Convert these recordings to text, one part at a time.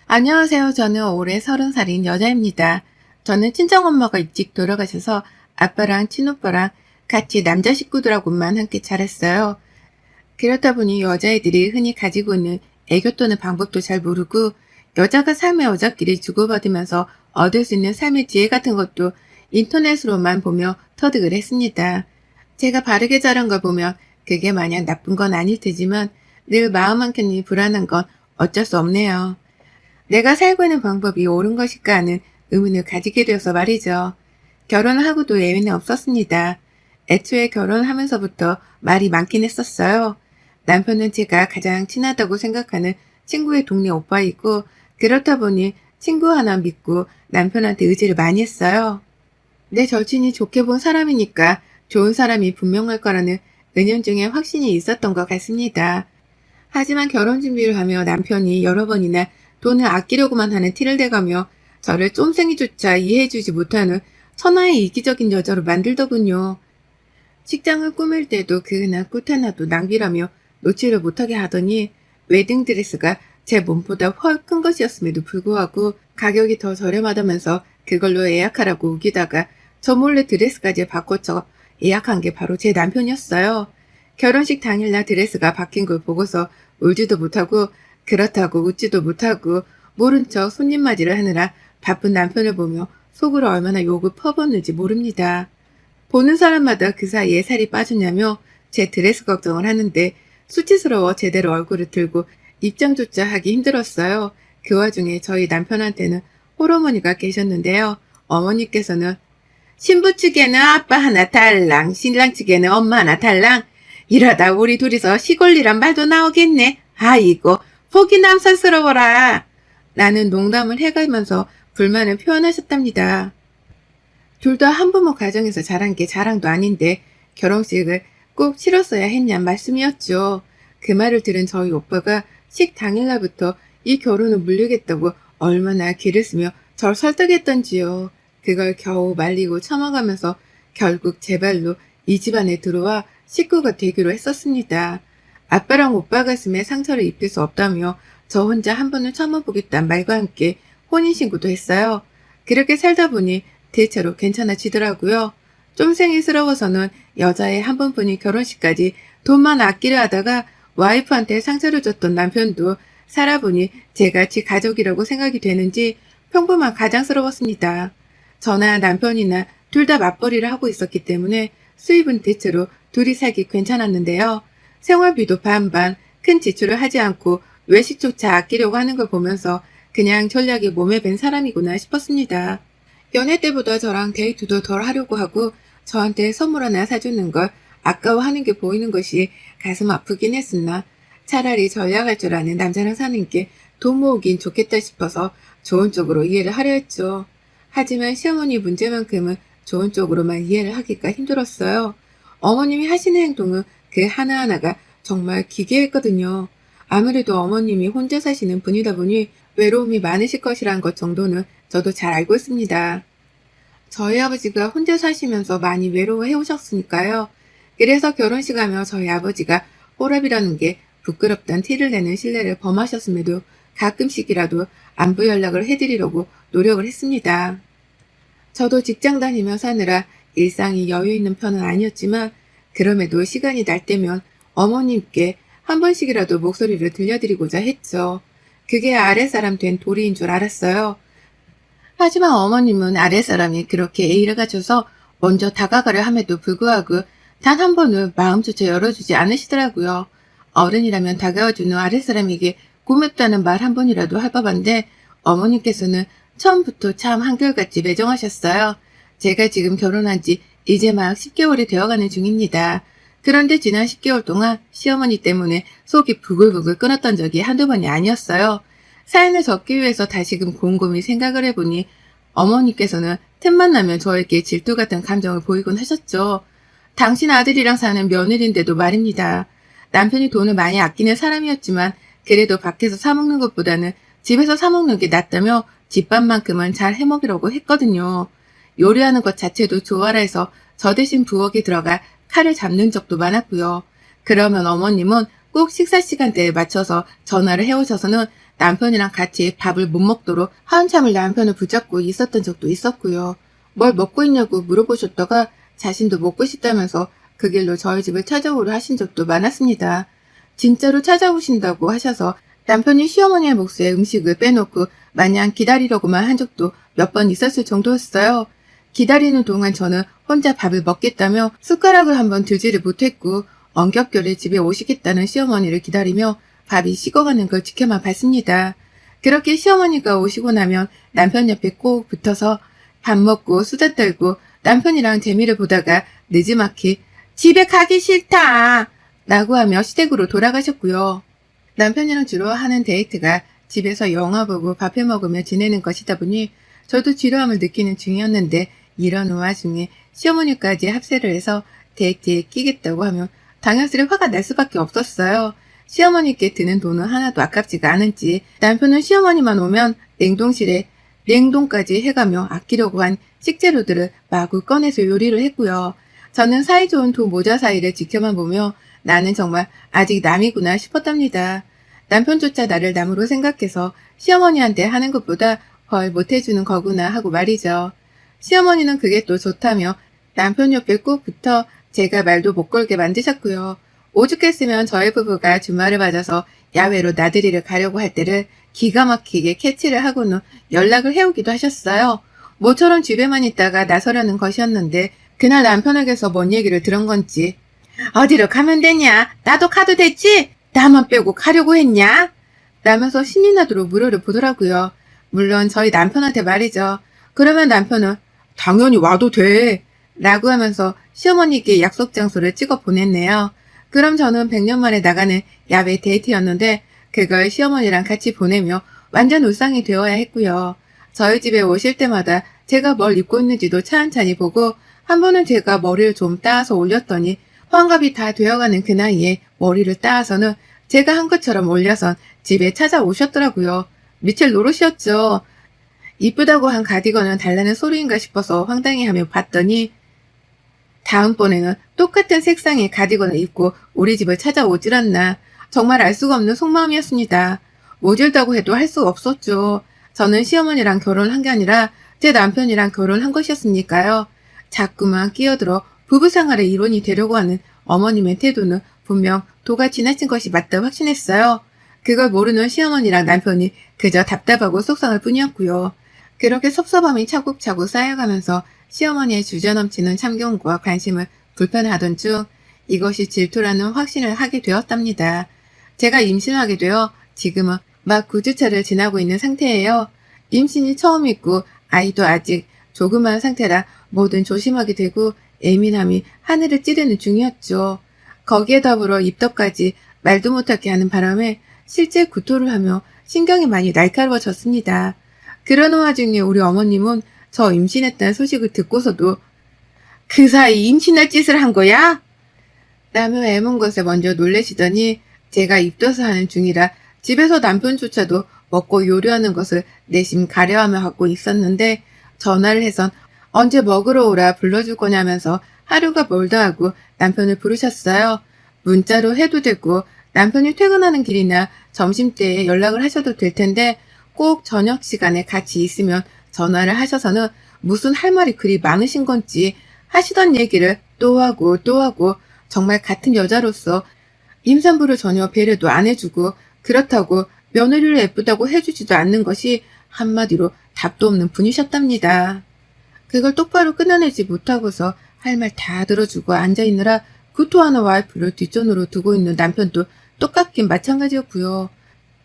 안녕하세요. 저는 올해 30살인 여자입니다. 저는 친정엄마가 일찍 돌아가셔서 아빠랑 친오빠랑 같이 남자 식구들하고만 함께 자랐어요. 그렇다 보니 여자애들이 흔히 가지고 있는 애교 떠는 방법도 잘 모르고 여자가 삶의 어작기를 주고받으면서 얻을 수 있는 삶의 지혜 같은 것도 인터넷으로만 보며 터득을 했습니다. 제가 바르게 자란 걸 보면 그게 마냥 나쁜 건 아닐 테지만 늘 마음 한켠이 불안한 건 어쩔 수 없네요. 내가 살고 있는 방법이 옳은 것일까 하는 의문을 가지게 되어서 말이죠. 결혼을 하고도 예외는 없었습니다. 애초에 결혼하면서부터 말이 많긴 했었어요. 남편은 제가 가장 친하다고 생각하는 친구의 동네 오빠이고 그렇다 보니 친구 하나 믿고 남편한테 의지를 많이 했어요. 내 절친이 좋게 본 사람이니까 좋은 사람이 분명할 거라는 은연중에 확신이 있었던 것 같습니다. 하지만 결혼 준비를 하며 남편이 여러 번이나 돈을 아끼려고만 하는 티를 대가며 저를 쫌생이조차 이해해주지 못하는 천하의 이기적인 여자로 만들더군요. 식장을 꾸밀 때도 그 하나 꽃 하나도 낭비라며 놓지를 못하게 하더니 웨딩드레스가 제 몸보다 훨 큰 것이었음에도 불구하고 가격이 더 저렴하다면서 그걸로 예약하라고 우기다가 저 몰래 드레스까지 바꿔쳐 예약한 게 바로 제 남편이었어요. 결혼식 당일날 드레스가 바뀐 걸 보고서 울지도 못하고 그렇다고 웃지도 못하고 모른 척 손님 맞이를 하느라 바쁜 남편을 보며 속으로 얼마나 욕을 퍼붓는지 모릅니다. 보는 사람마다 그 사이에 살이 빠졌냐며 제 드레스 걱정을 하는데 수치스러워 제대로 얼굴을 들고 입장조차 하기 힘들었어요. 그 와중에 저희 남편한테는 홀어머니가 계셨는데요. 어머니께서는 신부 측에는 아빠 하나 달랑, 신랑 측에는 엄마 하나 달랑. 이러다 우리 둘이서 시골이란 말도 나오겠네. 아이고, 보기 남사스러워라. 라는 농담을 해가면서 불만을 표현하셨답니다. 둘 다 한부모 가정에서 자란 게 자랑도 아닌데 결혼식을 꼭 치렀어야 했냔 말씀이었죠. 그 말을 들은 저희 오빠가 식 당일날부터 이 결혼을 물리겠다고 얼마나 기를 쓰며 절 설득했던지요. 그걸 겨우 말리고 참아가면서 결국 제 발로 이 집안에 들어와 식구가 되기로 했었습니다. 아빠랑 오빠 가슴에 상처를 입힐 수 없다며 저 혼자 한 번은 참아보겠다는 말과 함께 혼인신고도 했어요. 그렇게 살다 보니 대체로 괜찮아지더라고요. 쫌생이스러워서는 여자의 한 번뿐인 결혼식까지 돈만 아끼려 하다가 와이프한테 상처를 줬던 남편도 살아보니 제같이 가족이라고 생각이 되는지 평범한 가장스러웠습니다. 저나 남편이나 둘 다 맞벌이를 하고 있었기 때문에 수입은 대체로 둘이 살기 괜찮았는데요. 생활비도 반반, 큰 지출을 하지 않고 외식조차 아끼려고 하는 걸 보면서 그냥 전략이 몸에 밴 사람이구나 싶었습니다. 연애 때보다 저랑 데이트도 덜 하려고 하고 저한테 선물 하나 사주는 걸 아까워하는 게 보이는 것이 가슴 아프긴 했으나 차라리 전략할 줄 아는 남자랑 사는 게 돈 모으긴 좋겠다 싶어서 좋은 쪽으로 이해를 하려 했죠. 하지만 시어머니 문제만큼은 좋은 쪽으로만 이해를 하기가 힘들었어요. 어머님이 하시는 행동은 그 하나하나가 정말 기괴했거든요. 아무래도 어머님이 혼자 사시는 분이다 보니 외로움이 많으실 것이란 것 정도는 저도 잘 알고 있습니다. 저희 아버지가 혼자 사시면서 많이 외로워해 오셨으니까요. 그래서 결혼식 하며 저희 아버지가 호랍이라는 게 부끄럽단 티를 내는 신뢰를 범하셨음에도 가끔씩이라도 안부 연락을 해드리려고 노력을 했습니다. 저도 직장 다니며 사느라 일상이 여유 있는 편은 아니었지만 그럼에도 시간이 날 때면 어머님께 한 번씩이라도 목소리를 들려드리고자 했죠. 그게 아랫사람 된 도리인 줄 알았어요. 하지만 어머님은 아랫사람이 그렇게 애를 가져서 먼저 다가가려 함에도 불구하고 단 한 번은 마음조차 열어주지 않으시더라고요. 어른이라면 다가와주는 아랫사람에게 고맙다는 말 한 번이라도 할 법한데 어머님께서는 처음부터 참 한결같이 매정하셨어요. 제가 지금 결혼한 지 이제 막 10개월이 되어가는 중입니다. 그런데 지난 10개월 동안 시어머니 때문에 속이 부글부글 끓었던 적이 한두 번이 아니었어요. 사연을 적기 위해서 다시금 곰곰이 생각을 해보니 어머니께서는 틈만 나면 저에게 질투 같은 감정을 보이곤 하셨죠. 당신 아들이랑 사는 며느리인데도 말입니다. 남편이 돈을 많이 아끼는 사람이었지만 그래도 밖에서 사먹는 것보다는 집에서 사먹는 게 낫다며 집밥만큼은 잘 해먹으려고 했거든요. 요리하는 것 자체도 좋아라 해서 저 대신 부엌에 들어가 칼을 잡는 적도 많았고요. 그러면 어머님은 꼭 식사 시간대에 맞춰서 전화를 해오셔서는 남편이랑 같이 밥을 못 먹도록 한참을 남편을 붙잡고 있었던 적도 있었고요. 뭘 먹고 있냐고 물어보셨다가 자신도 먹고 싶다면서 그 길로 저희 집을 찾아오려 하신 적도 많았습니다. 진짜로 찾아오신다고 하셔서 남편이 시어머니의 몫에 음식을 빼놓고 마냥 기다리려고만 한 적도 몇 번 있었을 정도였어요. 기다리는 동안 저는 혼자 밥을 먹겠다며 숟가락을 한번 들지를 못했고 엄격결에 집에 오시겠다는 시어머니를 기다리며 밥이 식어가는 걸 지켜만 봤습니다. 그렇게 시어머니가 오시고 나면 남편 옆에 꼭 붙어서 밥 먹고 수다 떨고 남편이랑 재미를 보다가 느지막이 집에 가기 싫다 라고 하며 시댁으로 돌아가셨고요. 남편이랑 주로 하는 데이트가 집에서 영화 보고 밥해 먹으며 지내는 것이다 보니 저도 지루함을 느끼는 중이었는데 이런 와중에 시어머니까지 합세를 해서 데이트에 끼겠다고 하면 당연스레 화가 날 수밖에 없었어요. 시어머니께 드는 돈은 하나도 아깝지가 않은지 남편은 시어머니만 오면 냉동실에 냉동까지 해가며 아끼려고 한 식재료들을 마구 꺼내서 요리를 했고요. 저는 사이좋은 두 모자 사이를 지켜만 보며 나는 정말 아직 남이구나 싶었답니다. 남편조차 나를 남으로 생각해서 시어머니한테 하는 것보다 헐 못해주는 거구나 하고 말이죠. 시어머니는 그게 또 좋다며 남편 옆에 꼭 붙어 제가 말도 못 걸게 만드셨고요. 오죽했으면 저희 부부가 주말을 맞아서 야외로 나들이를 가려고 할 때를 기가 막히게 캐치를 하고는 연락을 해오기도 하셨어요. 모처럼 집에만 있다가 나서려는 것이었는데 그날 남편에게서 뭔 얘기를 들은 건지 어디로 가면 되냐? 나도 가도 되지? 나만 빼고 가려고 했냐? 라면서 신이 나도록 물어를 보더라고요. 물론 저희 남편한테 말이죠. 그러면 남편은 당연히 와도 돼 라고 하면서 시어머니께 약속 장소를 찍어 보냈네요. 그럼 저는 100년 만에 나가는 야외 데이트였는데 그걸 시어머니랑 같이 보내며 완전 울상이 되어야 했고요. 저희 집에 오실 때마다 제가 뭘 입고 있는지도 찬찬히 보고 한 번은 제가 머리를 좀 따서 올렸더니 환갑이 다 되어가는 그 나이에 머리를 따서는 제가 한 것처럼 올려선 집에 찾아오셨더라고요. 미칠 노릇이었죠. 이쁘다고 한 가디건은 달라는 소리인가 싶어서 황당해하며 봤더니 다음번에는 똑같은 색상의 가디건을 입고 우리 집을 찾아오질 않나. 정말 알 수가 없는 속마음이었습니다. 모질다고 해도 할 수 없었죠. 저는 시어머니랑 결혼한 게 아니라 제 남편이랑 결혼한 것이었으니까요. 자꾸만 끼어들어 부부생활의 일원이 되려고 하는 어머님의 태도는 분명 도가 지나친 것이 맞다 확신했어요. 그걸 모르는 시어머니랑 남편이 그저 답답하고 속상할 뿐이었고요. 그렇게 섭섭함이 차곡차곡 쌓여가면서 시어머니의 주저넘치는 참견과 관심을 불편하던 중 이것이 질투라는 확신을 하게 되었답니다. 제가 임신하게 되어 지금은 막 9주차를 지나고 있는 상태예요. 임신이 처음이고 아이도 아직 조그마한 상태라 뭐든 조심하게 되고 예민함이 하늘을 찌르는 중이었죠. 거기에 더불어 입덧까지 말도 못하게 하는 바람에 실제 구토를 하며 신경이 많이 날카로워졌습니다. 그러는 와중에 우리 어머님은 저 임신했다는 소식을 듣고서도 그 사이 임신할 짓을 한 거야? 라며 애문 것에 먼저 놀라시더니 제가 입덧을 하는 중이라 집에서 남편조차도 먹고 요리하는 것을 내심 가려하며 하고 있었는데 전화를 해선 언제 먹으러 오라 불러줄 거냐면서 하루가 멀다 하고 남편을 부르셨어요. 문자로 해도 되고 남편이 퇴근하는 길이나 점심때에 연락을 하셔도 될 텐데 꼭 저녁 시간에 같이 있으면 전화를 하셔서는 무슨 할 말이 그리 많으신 건지 하시던 얘기를 또 하고 정말 같은 여자로서 임산부를 전혀 배려도 안 해주고 그렇다고 며느리를 예쁘다고 해주지도 않는 것이 한마디로 답도 없는 분이셨답니다. 그걸 똑바로 끊어내지 못하고서 할 말 다 들어주고 앉아있느라 구토하는 와이프를 뒷전으로 두고 있는 남편도 똑같긴 마찬가지였고요.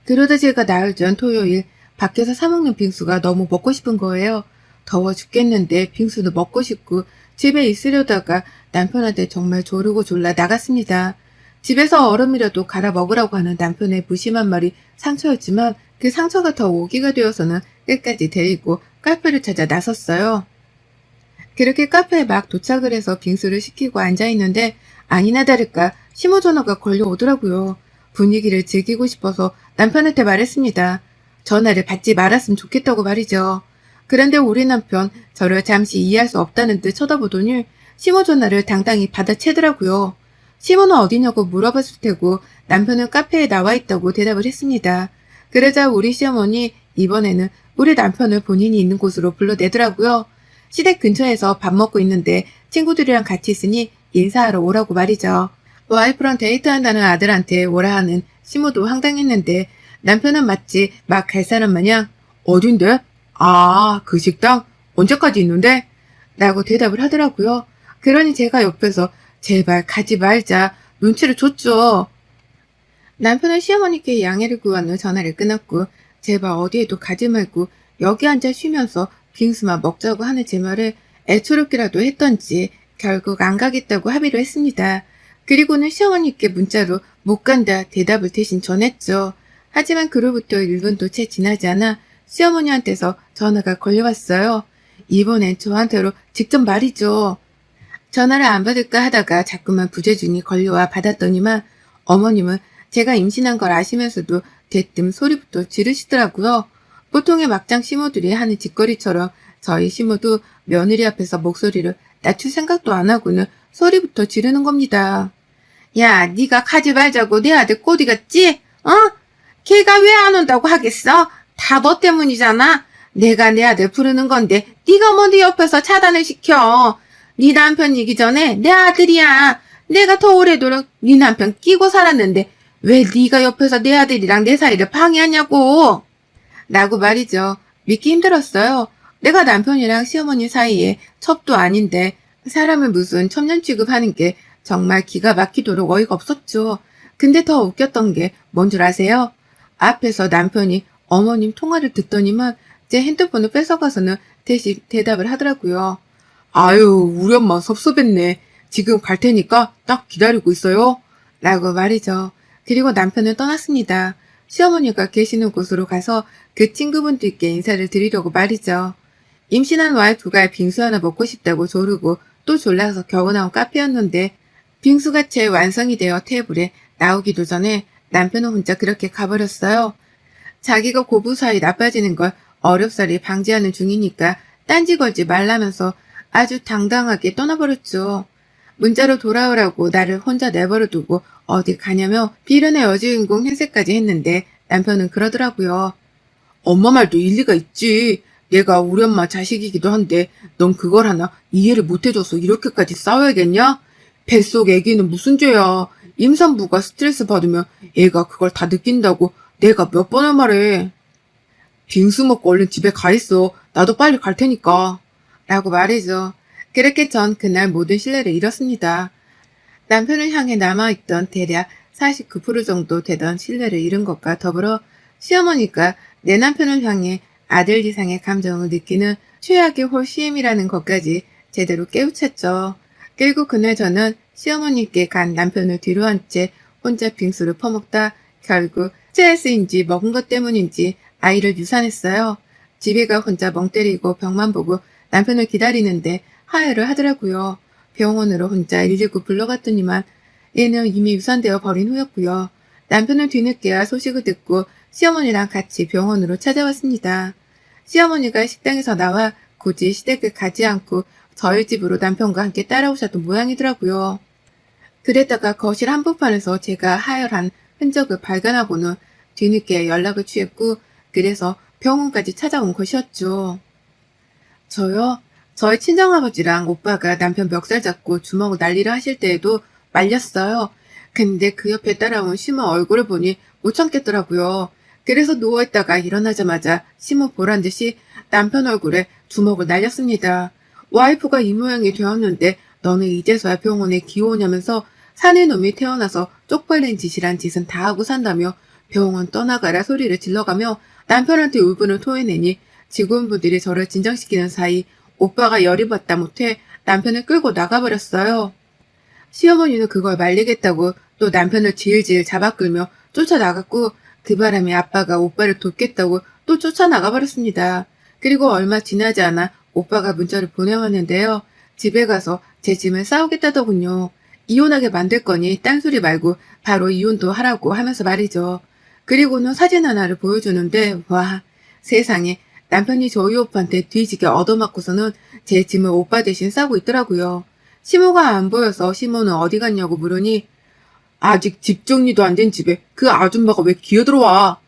그러다 제가 나흘 전 토요일 밖에서 사먹는 빙수가 너무 먹고 싶은 거예요. 더워 죽겠는데 빙수도 먹고 싶고 집에 있으려다가 남편한테 정말 조르고 졸라 나갔습니다. 집에서 얼음이라도 갈아 먹으라고 하는 남편의 무심한 말이 상처였지만 그 상처가 더 오기가 되어서는 끝까지 데리고 카페를 찾아 나섰어요. 그렇게 카페에 막 도착을 해서 빙수를 시키고 앉아있는데 아니나 다를까 심호전화가 걸려오더라고요. 분위기를 즐기고 싶어서 남편한테 말했습니다. 전화를 받지 말았으면 좋겠다고 말이죠. 그런데 우리 남편 저를 잠시 이해할 수 없다는 듯 쳐다보더니 심호전화를 당당히 받아채더라고요. 심호는 어디냐고 물어봤을 테고 남편은 카페에 나와 있다고 대답을 했습니다. 그러자 우리 시어머니 이번에는 우리 남편을 본인이 있는 곳으로 불러내더라고요. 시댁 근처에서 밥 먹고 있는데 친구들이랑 같이 있으니 인사하러 오라고 말이죠. 와이프랑 데이트한다는 아들한테 오라 하는 시모도 황당했는데 남편은 마치 막 갈 사람 마냥 어딘데? 아, 그 식당? 언제까지 있는데? 라고 대답을 하더라고요. 그러니 제가 옆에서 제발 가지 말자 눈치를 줬죠. 남편은 시어머니께 양해를 구한 후 전화를 끊었고 제발 어디에도 가지 말고 여기 앉아 쉬면서 빙수만 먹자고 하는 제 말을 애처롭게라도 했던지 결국 안 가겠다고 합의를 했습니다. 그리고는 시어머니께 문자로 못 간다 대답을 대신 전했죠. 하지만 그로부터 1분도 채 지나지 않아 시어머니한테서 전화가 걸려왔어요. 이번엔 저한테로 직접 말이죠. 전화를 안 받을까 하다가 자꾸만 부재중이 걸려와 받았더니만 어머님은 제가 임신한 걸 아시면서도 대뜸 소리부터 지르시더라고요. 보통의 막장 시모들이 하는 짓거리처럼 저희 시모도 며느리 앞에서 목소리를 낮출 생각도 안 하고는 소리부터 지르는 겁니다. 야, 네가 가지 말자고 내 아들 꼬디 갔지? 어? 걔가 왜 안 온다고 하겠어? 다 너 때문이잖아. 내가 내 아들 부르는 건데 네가 뭐 네 옆에서 차단을 시켜. 네 남편이기 전에 내 아들이야. 내가 더 오래도록 네 남편 끼고 살았는데 왜 네가 옆에서 내 아들이랑 내 사이를 방해하냐고. 라고 말이죠. 믿기 힘들었어요. 내가 남편이랑 시어머니 사이에 첩도 아닌데 사람을 무슨 첩년 취급하는 게 정말 기가 막히도록 어이가 없었죠. 근데 더 웃겼던 게 뭔 줄 아세요? 앞에서 남편이 어머님 통화를 듣더니만 제 핸드폰을 뺏어가서는 대신 대답을 하더라고요. 아유, 우리 엄마 섭섭했네. 지금 갈 테니까 딱 기다리고 있어요. 라고 말이죠. 그리고 남편은 떠났습니다. 시어머니가 계시는 곳으로 가서 그 친구분들께 인사를 드리려고 말이죠. 임신한 와이프가 빙수 하나 먹고 싶다고 조르고 또 졸라서 겨우 나온 카페였는데 빙수가 채 완성이 되어 테이블에 나오기도 전에 남편은 혼자 그렇게 가버렸어요. 자기가 고부 사이 나빠지는 걸 어렵사리 방지하는 중이니까 딴지 걸지 말라면서 아주 당당하게 떠나버렸죠. 문자로 돌아오라고 나를 혼자 내버려두고 어디 가냐며 비련의 여주인공 행세까지 했는데 남편은 그러더라고요. 엄마 말도 일리가 있지. 얘가 우리 엄마 자식이기도 한데 넌 그걸 하나 이해를 못해줘서 이렇게까지 싸워야겠냐? 뱃속 애기는 무슨 죄야. 임산부가 스트레스 받으면 애가 그걸 다 느낀다고 내가 몇 번을 말해. 빙수 먹고 얼른 집에 가 있어. 나도 빨리 갈 테니까. 라고 말이죠. 그렇게 전 그날 모든 신뢰를 잃었습니다. 남편을 향해 남아있던 대략 49% 정도 되던 신뢰를 잃은 것과 더불어 시어머니가 내 남편을 향해 아들 이상의 감정을 느끼는 최악의 홀씨임이라는 것까지 제대로 깨우쳤죠. 그리고 그날 저는 시어머니께 간 남편을 뒤로 한 채 혼자 빙수를 퍼먹다 결국 스트레스인지 먹은 것 때문인지 아이를 유산했어요. 집에 가 혼자 멍 때리고 벽만 보고 남편을 기다리는데 하혈을 하더라고요. 병원으로 혼자 119 불러갔더니만 얘는 이미 유산되어 버린 후였고요. 남편은 뒤늦게야 소식을 듣고 시어머니랑 같이 병원으로 찾아왔습니다. 시어머니가 식당에서 나와 굳이 시댁을 가지 않고 저희 집으로 남편과 함께 따라오셨던 모양이더라고요. 그랬다가 거실 한복판에서 제가 하혈한 흔적을 발견하고는 뒤늦게 연락을 취했고 그래서 병원까지 찾아온 것이었죠. 저요? 저희 친정아버지랑 오빠가 남편 멱살 잡고 주먹을 난리를 하실 때에도 말렸어요. 근데 그 옆에 따라온 시모 얼굴을 보니 못 참겠더라고요. 그래서 누워있다가 일어나자마자 시모 보란 듯이 남편 얼굴에 주먹을 날렸습니다. 와이프가 이 모양이 되었는데 너는 이제서야 병원에 기어오냐면서 사내 놈이 태어나서 쪽팔린 짓이란 짓은 다 하고 산다며 병원 떠나가라 소리를 질러가며 남편한테 울분을 토해내니 직원분들이 저를 진정시키는 사이 오빠가 열이 받다 못해 남편을 끌고 나가버렸어요. 시어머니는 그걸 말리겠다고 또 남편을 질질 잡아끌며 쫓아나갔고 그 바람에 아빠가 오빠를 돕겠다고 또 쫓아나가버렸습니다. 그리고 얼마 지나지 않아 오빠가 문자를 보내왔는데요. 집에 가서 제 짐을 싸우겠다더군요. 이혼하게 만들 거니 딴소리 말고 바로 이혼도 하라고 하면서 말이죠. 그리고는 사진 하나를 보여주는데 와 세상에 남편이 저희 오빠한테 뒤지게 얻어맞고서는 제 짐을 오빠 대신 싸고 있더라고요. 시모가 안 보여서 시모는 어디 갔냐고 물으니 아직 집 정리도 안 된 집에 그 아줌마가 왜 기어들어와?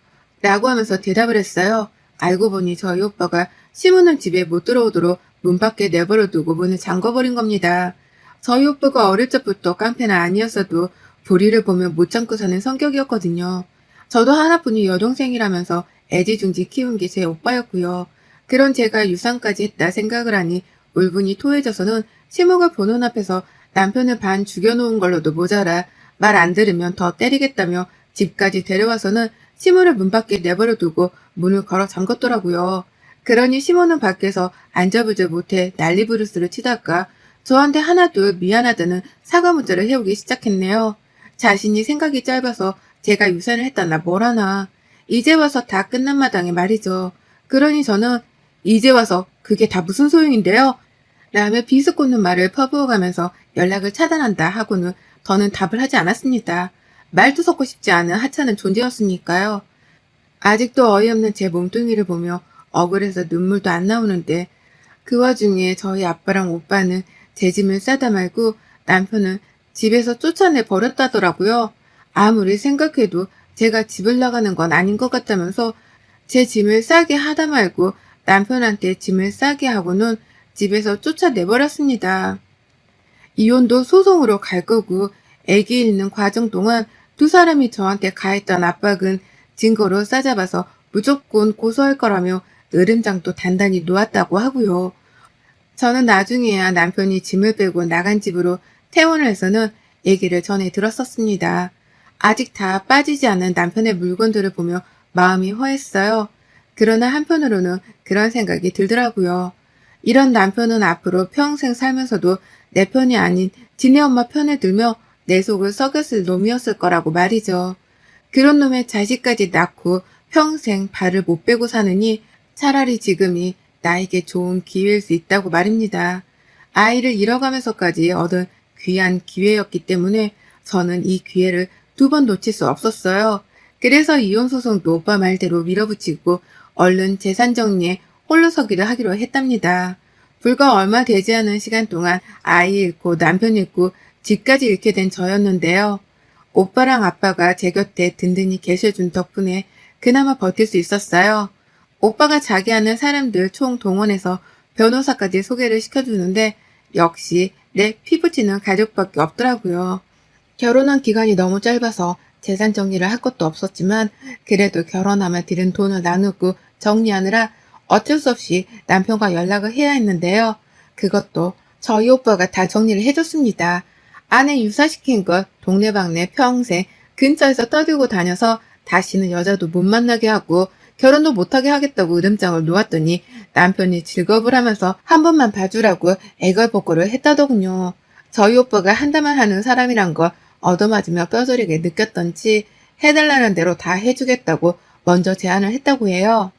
라고 하면서 대답을 했어요. 알고 보니 저희 오빠가 시무는 집에 못 들어오도록 문 밖에 내버려 두고 문을 잠궈버린 겁니다. 저희 오빠가 어릴 적부터 깡패는 아니었어도 불의를 보면 못 참고 사는 성격이었거든요. 저도 하나뿐인 여동생이라면서 애지중지 키운 게 제 오빠였고요. 그런 제가 유산까지 했다 생각을 하니 울분이 토해져서는 시무가 보는 앞에서 남편을 반 죽여놓은 걸로도 모자라 말 안 들으면 더 때리겠다며 집까지 데려와서는 시무를 문 밖에 내버려 두고 문을 걸어 잠궜더라고요. 그러니 시모는 밖에서 앉아보지 못해 난리부르스를 치다가 저한테 하나둘 미안하다는 사과 문자를 해오기 시작했네요. 자신이 생각이 짧아서 제가 유산을 했다나 뭐라나. 이제 와서 다 끝난 마당에 말이죠. 그러니 저는 이제 와서 그게 다 무슨 소용인데요? 라며 비스꽂는 말을 퍼부어가면서 연락을 차단한다 하고는 더는 답을 하지 않았습니다. 말도 섞고 싶지 않은 하찮은 존재였으니까요. 아직도 어이없는 제 몸뚱이를 보며 억울해서 눈물도 안 나오는데 그 와중에 저희 아빠랑 오빠는 제 짐을 싸다 말고 남편은 집에서 쫓아내 버렸다더라고요. 아무리 생각해도 제가 집을 나가는 건 아닌 것 같다면서 제 짐을 싸게 하다 말고 남편한테 짐을 싸게 하고는 집에서 쫓아내버렸습니다. 이혼도 소송으로 갈 거고 아기 잃는 과정 동안 두 사람이 저한테 가했던 압박은 증거로 싸잡아서 무조건 고소할 거라며 으름장도 단단히 놓았다고 하고요. 저는 나중에야 남편이 짐을 빼고 나간 집으로 퇴원을 해서는 얘기를 전해 들었었습니다. 아직 다 빠지지 않은 남편의 물건들을 보며 마음이 허했어요. 그러나 한편으로는 그런 생각이 들더라고요. 이런 남편은 앞으로 평생 살면서도 내 편이 아닌 지네 엄마 편을 들며 내 속을 썩였을 놈이었을 거라고 말이죠. 그런 놈의 자식까지 낳고 평생 발을 못 빼고 사느니 차라리 지금이 나에게 좋은 기회일 수 있다고 말입니다. 아이를 잃어가면서까지 얻은 귀한 기회였기 때문에 저는 이 기회를 2번 놓칠 수 없었어요. 그래서 이혼소송도 오빠 말대로 밀어붙이고 얼른 재산 정리에 홀로 서기를 하기로 했답니다. 불과 얼마 되지 않은 시간 동안 아이 잃고 남편 잃고 집까지 잃게 된 저였는데요. 오빠랑 아빠가 제 곁에 든든히 계셔준 덕분에 그나마 버틸 수 있었어요. 오빠가 자기 아는 사람들 총동원해서 변호사까지 소개를 시켜주는데 역시 내 피부치는 가족밖에 없더라고요. 결혼한 기간이 너무 짧아서 재산 정리를 할 것도 없었지만 그래도 결혼하며 들인 돈을 나누고 정리하느라 어쩔 수 없이 남편과 연락을 해야 했는데요. 그것도 저희 오빠가 다 정리를 해줬습니다. 아내 유사시킨 것 동네방네 평생 근처에서 떠들고 다녀서 다시는 여자도 못 만나게 하고 결혼도 못하게 하겠다고 으름장을 놓았더니 남편이 즐겁을 하면서 한 번만 봐주라고 애걸복걸을 했다더군요. 저희 오빠가 한다만 하는 사람이란 걸 얻어맞으며 뼈저리게 느꼈던지 해달라는 대로 다 해주겠다고 먼저 제안을 했다고 해요.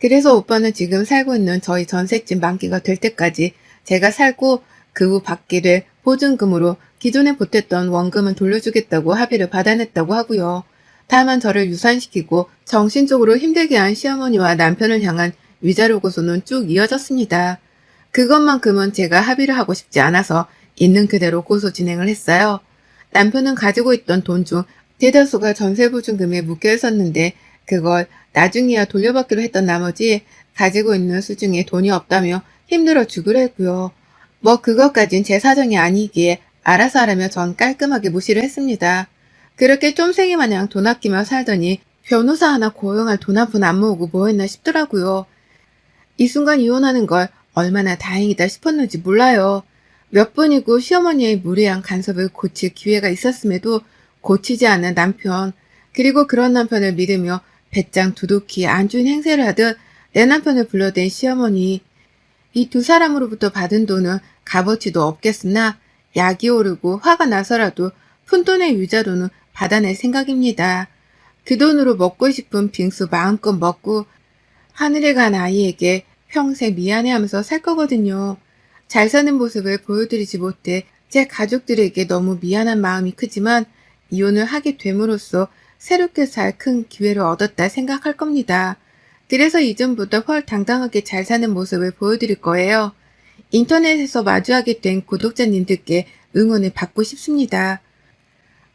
그래서 오빠는 지금 살고 있는 저희 전셋집 만기가 될 때까지 제가 살고 그 후 받게 될 보증금으로 기존에 보탰던 원금은 돌려주겠다고 합의를 받아냈다고 하고요. 다만 저를 유산시키고 정신적으로 힘들게 한 시어머니와 남편을 향한 위자료 고소는 쭉 이어졌습니다. 그것만큼은 제가 합의를 하고 싶지 않아서 있는 그대로 고소 진행을 했어요. 남편은 가지고 있던 돈 중 대다수가 전세보증금에 묶여 있었는데 그걸 나중에야 돌려받기로 했던 나머지 가지고 있는 수중에 돈이 없다며 힘들어 죽으려 했고요. 뭐 그것까진 제 사정이 아니기에 알아서 하라며 전 깔끔하게 무시를 했습니다. 그렇게 쫌생이 마냥 돈 아끼며 살더니 변호사 하나 고용할 돈 한 푼 안 모으고 뭐 했나 싶더라고요. 이 순간 이혼하는 걸 얼마나 다행이다 싶었는지 몰라요. 몇 번이고 시어머니의 무례한 간섭을 고칠 기회가 있었음에도 고치지 않는 남편, 그리고 그런 남편을 믿으며 배짱 두둑히 안 좋은 행세를 하듯 내 남편을 불러댄 시어머니. 이 두 사람으로부터 받은 돈은 값어치도 없겠으나 약이 오르고 화가 나서라도 푼돈의 위자료는 받아낼 생각입니다. 그 돈으로 먹고 싶은 빙수 마음껏 먹고 하늘에 간 아이에게 평생 미안해하면서 살 거거든요. 잘 사는 모습을 보여드리지 못해 제 가족들에게 너무 미안한 마음이 크지만 이혼을 하게 됨으로써 새롭게 살 큰 기회를 얻었다 생각할 겁니다. 그래서 이전보다 훨 당당하게 잘 사는 모습을 보여드릴 거예요. 인터넷에서 마주하게 된 구독자님들께 응원을 받고 싶습니다.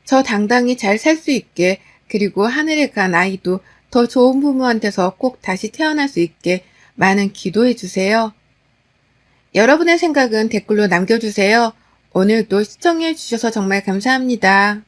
저 당당히 잘 살 수 있게, 그리고 하늘에 간 아이도 더 좋은 부모한테서 꼭 다시 태어날 수 있게 많은 기도해 주세요. 여러분의 생각은 댓글로 남겨주세요. 오늘도 시청해 주셔서 정말 감사합니다.